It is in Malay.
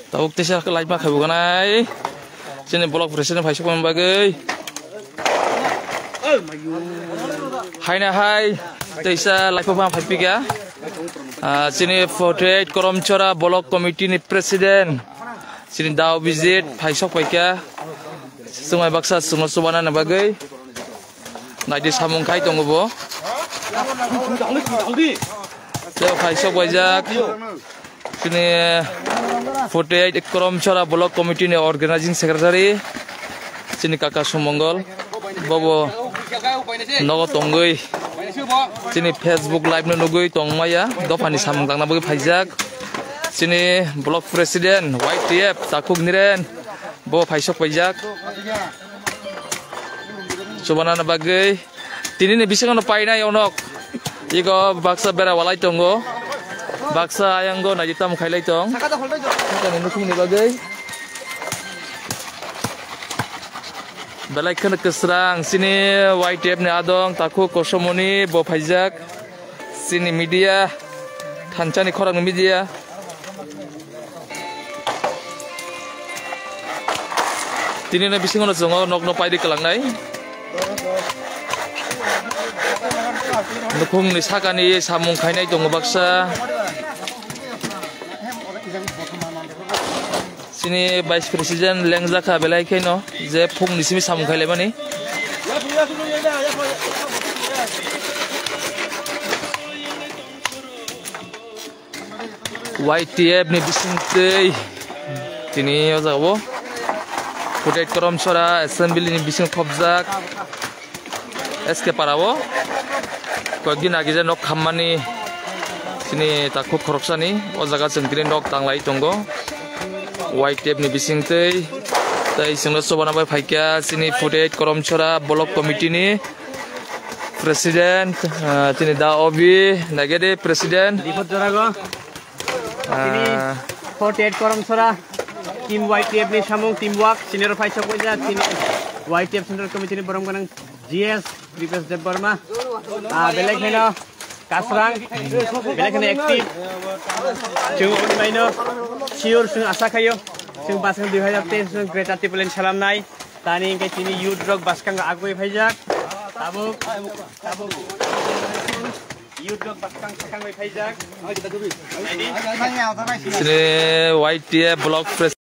Tabuk tisya ke live makai bukan ay. Sini blog presiden faisuk membagai. Hai na hai. Tisya live apa faisuk ya? Sini portrait Koromchora blog committee ni presiden. Sini daw visit faisuk paika. Sungai baksa sungai subana na bagai. Naidi samung kai tunggu bo. Jauh faisuk wajak. Sini 48 Koromchora Block Committee ni Organizing Secretary sini Kakak Sumonggol bobo nogo tonggoi sini Facebook live nugui tongmaya dofani samung tangna bagi pajak sini Block President YTF takuk niren bo paisok pajak subana na bagai tini ni bisa kono paina yonok igo baksa bera walai tonggo baksa ayang go najita mukhailai tong kan nukum ni bagai balai kena keserang sini YTF ni adong taku kosomoni bo pajak sini media thancani khorang media tini na bisingono jongo nokno paidi kalangnai nukum ni sakani samung khainai dong baksa sini Vice President Lengzaka belai kaino je phung ni simi samung khaile mani YTF ni bisingtei tini ojabo Portrait Koromchora Assembly ni bising khobjak SK parabo kogin agije nok khammani sini takku khoroksani o jaga jengtini nok tanglai tongo YTF ni bisingtei tai singlo sobana bai phaikya sini Portrait Koromchora Block Committee ni President tini da obi nagede President Dipot Jorago sini Portrait Koromchora Team YTF ni samung teamwork senior paisok wajah sini YTF Central Committee ni borong kanang GS Ripes Dev Burma belai kena kasrang belai kena aktif cung maino siur sung asa kayo sung basang 2010 sung Greta Tipulen salam nai tani ke sini youth drug baskang agoi phaijak tabuk youth drug baskang sakang phaijak sini YTF Block